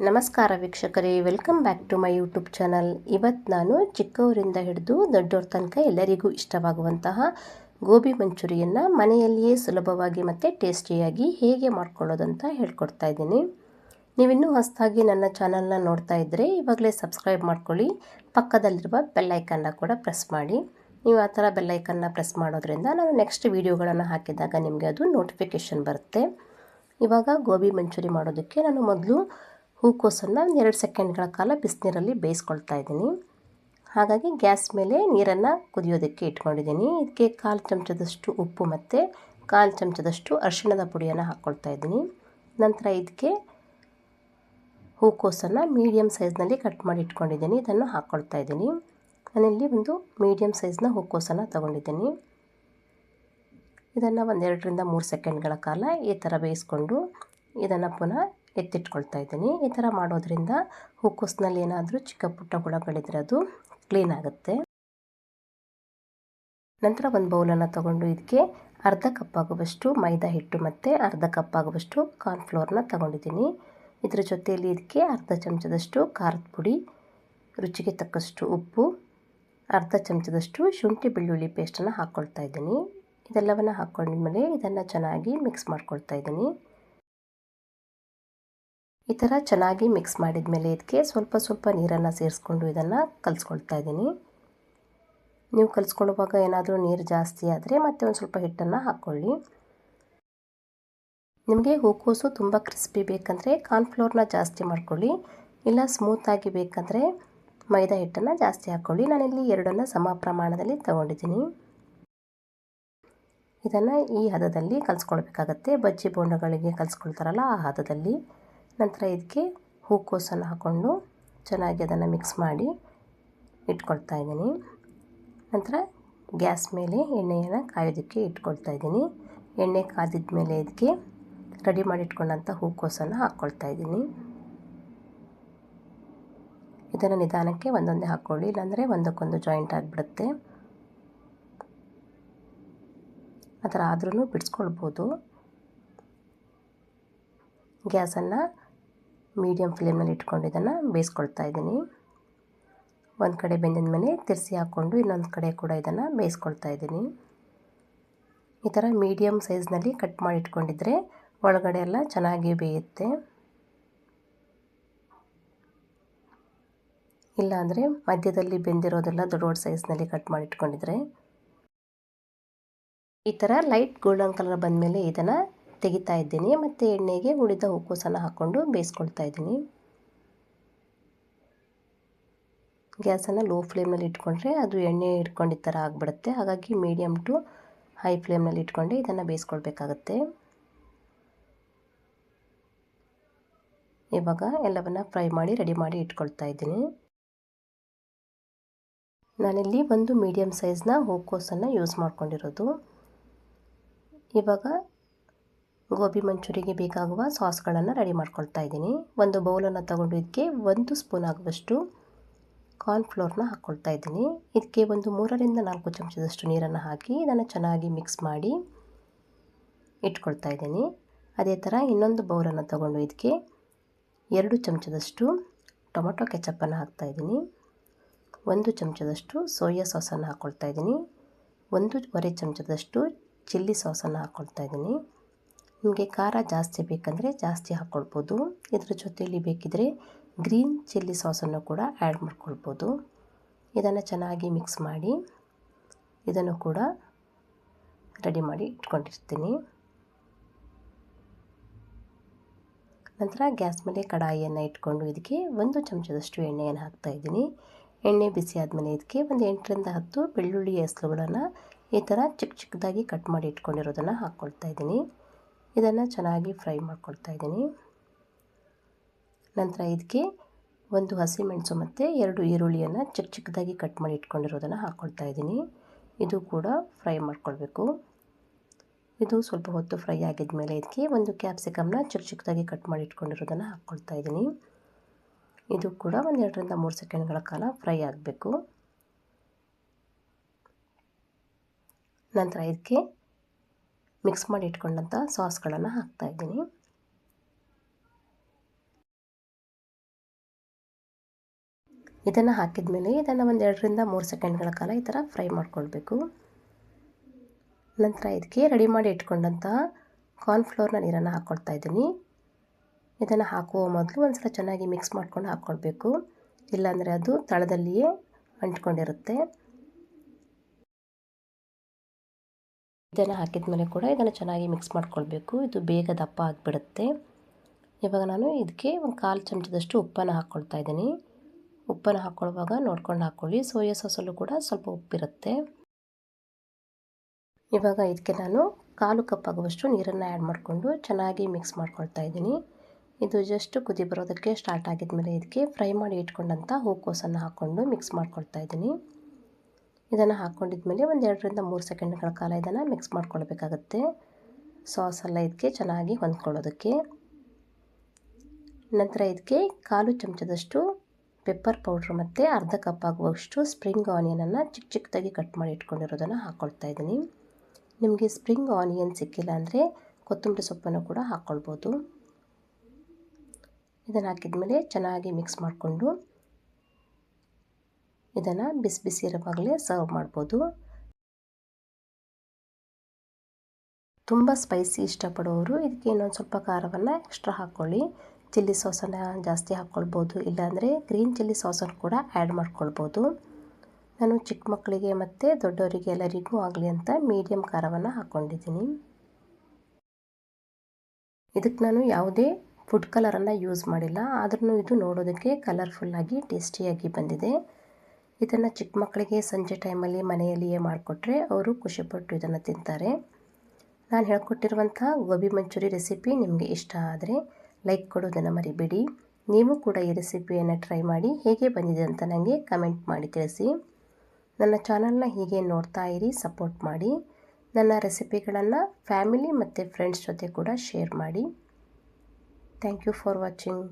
ನಮಸ್ಕಾರ ವೀಕ್ಷಕರೇ, welcome back to my YouTube channel. ಇವತ್ತು ನಾನು ಚಿಕ್ಕವರಿಂದ ಹಿಡಿದು ದೊಡ್ಡವ್ರ ತನಕ ಎಲ್ಲರಿಗೂ ಇಷ್ಟವಾಗುವಂತಹ ಗೋಬಿ ಮಂಚೂರಿಯನ್ನು ಮನೆಯಲ್ಲಿಯೇ ಸುಲಭವಾಗಿ ಮತ್ತು ಟೇಸ್ಟಿಯಾಗಿ ಹೇಗೆ ಮಾಡ್ಕೊಳ್ಳೋದಂತ ಹೇಳ್ಕೊಡ್ತಾ ಇದ್ದೀನಿ. ನೀವಿನ್ನೂ ಹೊಸದಾಗಿ ನನ್ನ ಚಾನಲ್ನ ನೋಡ್ತಾ ಇದ್ದರೆ ಇವಾಗಲೇ ಸಬ್ಸ್ಕ್ರೈಬ್ ಮಾಡ್ಕೊಳ್ಳಿ. ಪಕ್ಕದಲ್ಲಿರುವ ಬೆಲ್ಲೈಕನ್ನ ಕೂಡ ಪ್ರೆಸ್ ಮಾಡಿ. ನೀವು ಆ ಥರ ಬೆಲ್ಲೈಕನ್ನ ಪ್ರೆಸ್ ಮಾಡೋದ್ರಿಂದ ನಾನು ನೆಕ್ಸ್ಟ್ ವೀಡಿಯೋಗಳನ್ನು ಹಾಕಿದಾಗ ನಿಮಗೆ ಅದು ನೋಟಿಫಿಕೇಷನ್ ಬರುತ್ತೆ. ಇವಾಗ ಗೋಬಿ ಮಂಚೂರಿ ಮಾಡೋದಕ್ಕೆ ನಾನು ಮೊದಲು ಹೂಕೋಸನ್ನು 2 ಸೆಕೆಂಡ್ಗಳ ಕಾಲ ಬಿಸಿನೀರಲ್ಲಿ ಬೇಯಿಸ್ಕೊಳ್ತಾ ಇದ್ದೀನಿ. ಹಾಗಾಗಿ ಗ್ಯಾಸ್ ಮೇಲೆ ನೀರನ್ನು ಕುದಿಯೋದಕ್ಕೆ ಇಟ್ಕೊಂಡಿದ್ದೀನಿ. ಇದಕ್ಕೆ 1/4 ಚಮಚದಷ್ಟು ಉಪ್ಪು ಮತ್ತು 1/4 ಚಮಚದಷ್ಟು ಅರಿಶಿಣದ ಪುಡಿಯನ್ನು ಹಾಕ್ಕೊಳ್ತಾ ಇದ್ದೀನಿ. ನಂತರ ಇದಕ್ಕೆ ಹೂಕೋಸನ್ನು ಮೀಡಿಯಮ್ ಸೈಜ್ನಲ್ಲಿ ಕಟ್ ಮಾಡಿ ಇಟ್ಕೊಂಡಿದ್ದೀನಿ. ಇದನ್ನು ಹಾಕ್ಕೊಳ್ತಾ ಇದ್ದೀನಿ. ನಾನಿಲ್ಲಿ ಒಂದು ಮೀಡಿಯಮ್ ಸೈಜ್ನ ಹೂಕೋಸನ್ನು ತಗೊಂಡಿದ್ದೀನಿ. ಇದನ್ನು 1 2 3 ಸೆಕೆಂಡ್ಗಳ ಕಾಲ ಈ ಥರ ಬೇಯಿಸ್ಕೊಂಡು ಇದನ್ನು ಪುನಃ ಎತ್ತಿಟ್ಕೊಳ್ತಾ ಇದ್ದೀನಿ. ಈ ಥರ ಮಾಡೋದ್ರಿಂದ ಹೂಕೋಸಿನಲ್ಲಿ ಏನಾದರೂ ಚಿಕ್ಕ ಪುಟ್ಟ ಹುಳಗಳಿದ್ರೆ ಅದು ಕ್ಲೀನ್ ಆಗುತ್ತೆ. ನಂತರ ಒಂದು ಬೌಲನ್ನು ತಗೊಂಡು ಇದಕ್ಕೆ ಅರ್ಧ ಕಪ್ ಆಗುವಷ್ಟು ಮೈದಾ ಹಿಟ್ಟು ಮತ್ತು ಅರ್ಧ ಕಪ್ ಆಗುವಷ್ಟು ಕಾರ್ನ್ಫ್ಲೋರ್ನ ತಗೊಂಡಿದ್ದೀನಿ. ಇದರ ಜೊತೆಯಲ್ಲಿ ಇದಕ್ಕೆ ಅರ್ಧ ಚಮಚದಷ್ಟು ಖಾರದ ಪುಡಿ, ರುಚಿಗೆ ತಕ್ಕಷ್ಟು ಉಪ್ಪು, ಅರ್ಧ ಚಮಚದಷ್ಟು ಶುಂಠಿ ಬೆಳ್ಳುಳ್ಳಿ ಪೇಸ್ಟನ್ನು ಹಾಕ್ಕೊಳ್ತಾ ಇದ್ದೀನಿ. ಇದೆಲ್ಲವನ್ನು ಹಾಕ್ಕೊಂಡ್ಮೇಲೆ ಇದನ್ನು ಚೆನ್ನಾಗಿ ಮಿಕ್ಸ್ ಮಾಡ್ಕೊಳ್ತಾ ಇದ್ದೀನಿ. ಈ ಥರ ಚೆನ್ನಾಗಿ ಮಿಕ್ಸ್ ಮಾಡಿದ ಮೇಲೆ ಇದಕ್ಕೆ ಸ್ವಲ್ಪ ನೀರನ್ನು ಸೇರಿಸ್ಕೊಂಡು ಇದನ್ನು ಕಲಿಸ್ಕೊಳ್ತಾ ಇದ್ದೀನಿ. ನೀವು ಕಲಿಸ್ಕೊಳ್ಳುವಾಗ ಏನಾದರೂ ನೀರು ಜಾಸ್ತಿ ಆದರೆ ಮತ್ತೆ ಒಂದು ಸ್ವಲ್ಪ ಹಿಟ್ಟನ್ನು ಹಾಕ್ಕೊಳ್ಳಿ. ನಿಮಗೆ ಹೂಕೋಸು ತುಂಬ ಕ್ರಿಸ್ಪಿ ಬೇಕಂದರೆ ಕಾರ್ನ್ಫ್ಲೋರ್ನ ಜಾಸ್ತಿ ಮಾಡ್ಕೊಳ್ಳಿ, ಇಲ್ಲ ಸ್ಮೂತಾಗಿ ಬೇಕಂದರೆ ಮೈದಾ ಹಿಟ್ಟನ್ನು ಜಾಸ್ತಿ ಹಾಕ್ಕೊಳ್ಳಿ. ನಾನಿಲ್ಲಿ ಎರಡನ್ನು ಸಮ ಪ್ರಮಾಣದಲ್ಲಿ ತಗೊಂಡಿದ್ದೀನಿ. ಇದನ್ನು ಈ ಹದದಲ್ಲಿ ಕಲಿಸ್ಕೊಳ್ಬೇಕಾಗತ್ತೆ. ಬಜ್ಜಿ ಬೋಂಡಗಳಿಗೆ ಕಲಿಸ್ಕೊಳ್ತಾರಲ್ಲ ಆ ಹದದಲ್ಲಿ. ನಂತರ ಇದಕ್ಕೆ ಹೂಕೋಸನ್ನು ಹಾಕ್ಕೊಂಡು ಚೆನ್ನಾಗಿ ಅದನ್ನು ಮಿಕ್ಸ್ ಮಾಡಿ ಇಟ್ಕೊಳ್ತಾ ಇದ್ದೀನಿ. ನಂತರ ಗ್ಯಾಸ್ ಮೇಲೆ ಎಣ್ಣೆಯನ್ನು ಕಾಯೋದಕ್ಕೆ ಇಟ್ಕೊಳ್ತಾ ಇದ್ದೀನಿ. ಎಣ್ಣೆ ಕಾದಿದ ಮೇಲೆ ಇದಕ್ಕೆ ರೆಡಿ ಮಾಡಿ ಇಟ್ಕೊಂಡಂಥ ಹೂಕೋಸನ್ನು ಹಾಕ್ಕೊಳ್ತಾ ಇದ್ದೀನಿ. ಇದನ್ನು ನಿಧಾನಕ್ಕೆ ಒಂದೊಂದೇ ಹಾಕ್ಕೊಳ್ಳಿ, ಇಲ್ಲಾಂದರೆ ಒಂದಕ್ಕೊಂದು ಜಾಯಿಂಟ್ ಆಗಿಬಿಡುತ್ತೆ. ಆ ಥರ ಆದ್ರೂ ಬಿಡಿಸ್ಕೊಳ್ಬೋದು. ಗ್ಯಾಸನ್ನು ಮೀಡಿಯಮ್ ಫ್ಲೇಮ್ನಲ್ಲಿ ಇಟ್ಕೊಂಡು ಇದನ್ನು ಬೇಯಿಸ್ಕೊಳ್ತಾ ಇದ್ದೀನಿ. ಒಂದು ಕಡೆ ಬೆಂದಿದ ಮೇಲೆ ತಿರ್ಸಿ ಹಾಕ್ಕೊಂಡು ಇನ್ನೊಂದು ಕಡೆ ಕೂಡ ಇದನ್ನು ಬೇಯಿಸ್ಕೊಳ್ತಾ ಇದ್ದೀನಿ. ಈ ಥರ ಮೀಡಿಯಮ್ ಸೈಜ್ನಲ್ಲಿ ಕಟ್ ಮಾಡಿ ಇಟ್ಕೊಂಡಿದ್ರೆ ಒಳಗಡೆ ಎಲ್ಲ ಚೆನ್ನಾಗಿ ಬೇಯುತ್ತೆ. ಇಲ್ಲಾಂದರೆ ಮಧ್ಯದಲ್ಲಿ ಬೆಂದಿರೋದೆಲ್ಲ ದೊಡ್ಡ ಸೈಜ್ನಲ್ಲಿ ಕಟ್ ಮಾಡಿ ಇಟ್ಕೊಂಡಿದ್ರೆ. ಈ ಥರ ಲೈಟ್ ಗೋಲ್ಡನ್ ಕಲರ್ ಬಂದಮೇಲೆ ಇದನ್ನು ತೆಗಿತಾ ಇದ್ದೀನಿ ಮತ್ತು ಎಣ್ಣೆಗೆ ಉಳಿದ ಹೂಕೋಸನ್ನು ಹಾಕ್ಕೊಂಡು ಬೇಯಿಸ್ಕೊಳ್ತಾ ಇದ್ದೀನಿ. ಗ್ಯಾಸನ್ನು ಲೋ ಫ್ಲೇಮ್ನಲ್ಲಿ ಇಟ್ಕೊಂಡ್ರೆ ಅದು ಎಣ್ಣೆ ಇಟ್ಕೊಂಡಿದ್ದ ಥರ ಆಗಿಬಿಡುತ್ತೆ. ಹಾಗಾಗಿ ಮೀಡಿಯಮ್ ಟು ಹೈ ಫ್ಲೇಮ್ನಲ್ಲಿ ಇಟ್ಕೊಂಡು ಇದನ್ನು ಬೇಯಿಸ್ಕೊಳ್ಬೇಕಾಗತ್ತೆ. ಇವಾಗ ಎಲ್ಲವನ್ನು ಫ್ರೈ ಮಾಡಿ ರೆಡಿ ಮಾಡಿ ಇಟ್ಕೊಳ್ತಾ ಇದ್ದೀನಿ. ನಾನಿಲ್ಲಿ ಒಂದು ಮೀಡಿಯಮ್ ಸೈಜ್ನ ಹೂಕೋಸನ್ನು ಯೂಸ್ ಮಾಡ್ಕೊಂಡಿರೋದು. ಇವಾಗ ಗೋಬಿ ಮಂಚೂರಿಗೆ ಬೇಕಾಗುವ ಸಾಸ್ಗಳನ್ನು ರೆಡಿ ಮಾಡ್ಕೊಳ್ತಾ ಇದ್ದೀನಿ. ಒಂದು ಬೌಲನ್ನು ತಗೊಂಡು ಇದಕ್ಕೆ 1 ಸ್ಪೂನ್ ಆಗುವಷ್ಟು ಕಾರ್ನ್ಫ್ಲೋರ್ನ ಹಾಕ್ಕೊಳ್ತಾ ಇದ್ದೀನಿ. ಇದಕ್ಕೆ ಒಂದು 3 ರಿಂದ 4 ಚಮಚದಷ್ಟು ನೀರನ್ನು ಹಾಕಿ ಇದನ್ನು ಚೆನ್ನಾಗಿ ಮಿಕ್ಸ್ ಮಾಡಿ ಇಟ್ಕೊಳ್ತಾ ಇದ್ದೀನಿ. ಅದೇ ಥರ ಇನ್ನೊಂದು ಬೌಲನ್ನು ತಗೊಂಡು ಇದಕ್ಕೆ 2 ಚಮಚದಷ್ಟು ಟೊಮೊಟೊ ಕೆಚಪ್ಪನ್ನು ಹಾಕ್ತಾಯಿದ್ದೀನಿ. 1 ಚಮಚದಷ್ಟು ಸೋಯಾ ಸಾಸನ್ನು ಹಾಕ್ಕೊಳ್ತಾ ಇದ್ದೀನಿ. 1 ಚಮಚದಷ್ಟು ಚಿಲ್ಲಿ ಸಾಸನ್ನು ಹಾಕ್ಕೊಳ್ತಾ ಇದ್ದೀನಿ. ನಿಮಗೆ ಖಾರ ಜಾಸ್ತಿ ಬೇಕಂದರೆ ಜಾಸ್ತಿ ಹಾಕ್ಕೊಳ್ಬೋದು. ಇದ್ರ ಜೊತೆಯಲ್ಲಿ ಬೇಕಿದ್ರೆ ಗ್ರೀನ್ ಚಿಲ್ಲಿ ಸಾಸನ್ನು ಕೂಡ ಆ್ಯಡ್ ಮಾಡ್ಕೊಳ್ಬೋದು. ಇದನ್ನು ಚೆನ್ನಾಗಿ ಮಿಕ್ಸ್ ಮಾಡಿ ಇದನ್ನು ಕೂಡ ರೆಡಿ ಮಾಡಿ ಇಟ್ಕೊಂಡಿರ್ತೀನಿ. ನಂತರ ಗ್ಯಾಸ್ ಮೇಲೆ ಕಡಾಯಿಯನ್ನು ಇಟ್ಕೊಂಡು ಇದಕ್ಕೆ 1 ಚಮಚದಷ್ಟು ಎಣ್ಣೆಯನ್ನು ಹಾಕ್ತಾಯಿದ್ದೀನಿ. ಎಣ್ಣೆ ಬಿಸಿ ಆದಮೇಲೆ ಇದಕ್ಕೆ ಒಂದು 8 ರಿಂದ 10 ಬೆಳ್ಳುಳ್ಳಿ ಎಸಳುಗಳನ್ನು ಈ ಥರ ಚಿಕ್ಕದಾಗಿ ಕಟ್ ಮಾಡಿ ಇಟ್ಕೊಂಡಿರೋದನ್ನು ಹಾಕ್ಕೊಳ್ತಾ ಇದ್ದೀನಿ. ಇದನ್ನು ಚೆನ್ನಾಗಿ ಫ್ರೈ ಮಾಡ್ಕೊಳ್ತಾ ಇದ್ದೀನಿ. ನಂತರ ಇದಕ್ಕೆ 1 ಹಸಿಮೆಣಸು ಮತ್ತು 2 ಈರುಳ್ಳಿಯನ್ನು ಚಿಕ್ಕದಾಗಿ ಕಟ್ ಮಾಡಿ ಇಟ್ಕೊಂಡಿರೋದನ್ನು ಹಾಕ್ಕೊಳ್ತಾ ಇದ್ದೀನಿ. ಇದು ಕೂಡ ಫ್ರೈ ಮಾಡ್ಕೊಳ್ಬೇಕು. ಇದು ಸ್ವಲ್ಪ ಹೊತ್ತು ಫ್ರೈ ಆಗಿದ ಮೇಲೆ ಇದಕ್ಕೆ 1 ಕ್ಯಾಪ್ಸಿಕಮ್ನ ಚಿಕ್ಕದಾಗಿ ಕಟ್ ಮಾಡಿ ಇಟ್ಕೊಂಡಿರೋದನ್ನು ಹಾಕ್ಕೊಳ್ತಾ ಇದ್ದೀನಿ. ಇದು ಕೂಡ 1 2 ರಿಂದ 3 ಸೆಕೆಂಡ್ಗಳ ಕಾಲ ಫ್ರೈ ಆಗಬೇಕು. ನಂತರ ಇದಕ್ಕೆ ಮಿಕ್ಸ್ ಮಾಡಿ ಇಟ್ಕೊಂಡಂಥ ಸಾಸ್ಗಳನ್ನು ಹಾಕ್ತಾಯಿದ್ದೀನಿ. ಇದನ್ನು ಹಾಕಿದ ಮೇಲೆ ಇದನ್ನು ಒಂದು 2ರಿಂದ 3 ಸೆಕೆಂಡ್ಗಳ ಕಾಲ ಈ ಥರ ಫ್ರೈ ಮಾಡ್ಕೊಳ್ಬೇಕು. ನಂತರ ಇದಕ್ಕೆ ರೆಡಿ ಮಾಡಿ ಇಟ್ಕೊಂಡಂತಹ ಕಾರ್ನ್ಫ್ಲೋರ್ನ ನೀರನ್ನು ಹಾಕ್ಕೊಳ್ತಾ ಇದ್ದೀನಿ. ಇದನ್ನು ಹಾಕುವ ಮೊದಲು ಒಂದು ಸಲ ಚೆನ್ನಾಗಿ ಮಿಕ್ಸ್ ಮಾಡ್ಕೊಂಡು ಹಾಕ್ಕೊಳ್ಬೇಕು, ಇಲ್ಲಾಂದರೆ ಅದು ತಳದಲ್ಲಿಯೇ ಅಂಟ್ಕೊಂಡಿರುತ್ತೆ. ಇದನ್ನು ಹಾಕಿದ ಮೇಲೆ ಕೂಡ ಇದನ್ನು ಚೆನ್ನಾಗಿ ಮಿಕ್ಸ್ ಮಾಡ್ಕೊಳ್ಬೇಕು, ಇದು ಬೇಗ ದಪ್ಪ ಆಗಿಬಿಡುತ್ತೆ. ಇವಾಗ ನಾನು ಇದಕ್ಕೆ ಒಂದು 1/4 ಚಮಚದಷ್ಟು ಉಪ್ಪನ್ನು ಹಾಕ್ಕೊಳ್ತಾ ಇದ್ದೀನಿ. ಉಪ್ಪನ್ನು ಹಾಕ್ಕೊಳ್ಳುವಾಗ ನೋಡ್ಕೊಂಡು ಹಾಕ್ಕೊಳ್ಳಿ, ಸೋಯಾ ಸಾಸಲ್ಲೂ ಕೂಡ ಸ್ವಲ್ಪ ಉಪ್ಪಿರುತ್ತೆ. ಇವಾಗ ಇದಕ್ಕೆ ನಾನು 1/4 ಕಪ್ ಆಗುವಷ್ಟು ನೀರನ್ನು ಆ್ಯಡ್ ಮಾಡಿಕೊಂಡು ಚೆನ್ನಾಗಿ ಮಿಕ್ಸ್ ಮಾಡ್ಕೊಳ್ತಾ ಇದ್ದೀನಿ. ಇದು ಜಸ್ಟ್ ಕುದಿ ಬರೋದಕ್ಕೆ ಸ್ಟಾರ್ಟ್ ಆಗಿದ ಮೇಲೆ ಇದಕ್ಕೆ ಫ್ರೈ ಮಾಡಿ ಇಟ್ಕೊಂಡಂಥ ಹೂಕೋಸನ್ನು ಹಾಕ್ಕೊಂಡು ಮಿಕ್ಸ್ ಮಾಡ್ಕೊಳ್ತಾ ಇದ್ದೀನಿ. ಇದನ್ನು ಹಾಕ್ಕೊಂಡಿದ್ಮೇಲೆ ಒಂದು 2ರಿಂದ 3 ಸೆಕೆಂಡ್ಗಳ ಕಾಲ ಇದನ್ನು ಮಿಕ್ಸ್ ಮಾಡ್ಕೊಳ್ಬೇಕಾಗತ್ತೆ, ಸಾಸ್ ಎಲ್ಲ ಇದಕ್ಕೆ ಚೆನ್ನಾಗಿ ಹೊಂದ್ಕೊಳ್ಳೋದಕ್ಕೆ. ನಂತರ ಇದಕ್ಕೆ 1/4 ಚಮಚದಷ್ಟು ಪೆಪ್ಪರ್ ಪೌಡ್ರ್ ಮತ್ತು ಅರ್ಧ ಕಪ್ ಆಗುವಷ್ಟು ಸ್ಪ್ರಿಂಗ್ ಆನಿಯನನ್ನು ಚಿಕ್ಕ ಚಿಕ್ಕದಾಗಿ ಕಟ್ ಮಾಡಿ ಇಟ್ಕೊಂಡಿರೋದನ್ನು ಹಾಕ್ಕೊಳ್ತಾ ಇದ್ದೀನಿ. ನಿಮಗೆ ಸ್ಪ್ರಿಂಗ್ ಆನಿಯನ್ ಸಿಕ್ಕಿಲ್ಲ ಅಂದರೆ ಕೊತ್ತಂಬರಿ ಸೊಪ್ಪನ್ನು ಕೂಡ ಹಾಕ್ಕೊಳ್ಬೋದು. ಇದನ್ನು ಹಾಕಿದ ಮೇಲೆ ಚೆನ್ನಾಗಿ ಮಿಕ್ಸ್ ಮಾಡಿಕೊಂಡು ಇದನ್ನು ಬಿಸಿ ಬಿಸಿ ಇರುವಾಗಲೇ ಸರ್ವ್ ಮಾಡ್ಬೋದು. ತುಂಬ ಸ್ಪೈಸಿ ಇಷ್ಟಪಡೋರು ಇದಕ್ಕೆ ಇನ್ನೊಂದು ಸ್ವಲ್ಪ ಖಾರವನ್ನು ಎಕ್ಸ್ಟ್ರಾ ಹಾಕ್ಕೊಳ್ಳಿ. ಚಿಲ್ಲಿ ಸಾಸನ್ನು ಜಾಸ್ತಿ ಹಾಕ್ಕೊಳ್ಬೋದು, ಇಲ್ಲಾಂದರೆ ಗ್ರೀನ್ ಚಿಲ್ಲಿ ಸಾಸನ್ನು ಕೂಡ ಆ್ಯಡ್ ಮಾಡ್ಕೊಳ್ಬೋದು. ನಾನು ಚಿಕ್ಕ ಮಕ್ಕಳಿಗೆ ಮತ್ತು ದೊಡ್ಡವರಿಗೆ ಎಲ್ಲರಿಗೂ ಆಗಲಿ ಅಂತ ಮೀಡಿಯಮ್ ಖಾರವನ್ನು ಹಾಕ್ಕೊಂಡಿದ್ದೀನಿ. ಇದಕ್ಕೆ ನಾನು ಯಾವುದೇ ಫುಡ್ ಕಲರನ್ನು ಯೂಸ್ ಮಾಡಿಲ್ಲ, ಆದ್ರೂ ಇದು ನೋಡೋದಕ್ಕೆ ಕಲರ್ಫುಲ್ಲಾಗಿ ಟೇಸ್ಟಿಯಾಗಿ ಬಂದಿದೆ. ಇದನ್ನು ಚಿಕ್ಕ ಮಕ್ಕಳಿಗೆ ಸಂಜೆ ಟೈಮಲ್ಲಿ ಮನೆಯಲ್ಲಿಯೇ ಮಾಡಿಕೊಟ್ರೆ ಅವರು ಖುಷಿಪಟ್ಟು ಇದನ್ನು ತಿಂತಾರೆ. ನಾನು ಹೇಳ್ಕೊಟ್ಟಿರುವಂಥ ಗೋಬಿ ಮಂಚೂರಿ ರೆಸಿಪಿ ನಿಮಗೆ ಇಷ್ಟ ಆದರೆ ಲೈಕ್ ಕೊಡೋದನ್ನು ಮರಿಬೇಡಿ. ನೀವು ಕೂಡ ಈ ರೆಸಿಪಿಯನ್ನು ಟ್ರೈ ಮಾಡಿ ಹೇಗೆ ಬಂದಿದೆ ಅಂತ ನನಗೆ ಕಮೆಂಟ್ ಮಾಡಿ ತಿಳಿಸಿ. ನನ್ನ ಚಾನಲ್ನ ಹೀಗೆ ನೋಡ್ತಾ ಇರಿ, ಸಪೋರ್ಟ್ ಮಾಡಿ. ನನ್ನ ರೆಸಿಪಿಗಳನ್ನು ಫ್ಯಾಮಿಲಿ ಮತ್ತು ಫ್ರೆಂಡ್ಸ್ ಜೊತೆ ಕೂಡ ಶೇರ್ ಮಾಡಿ. Thank you for watching.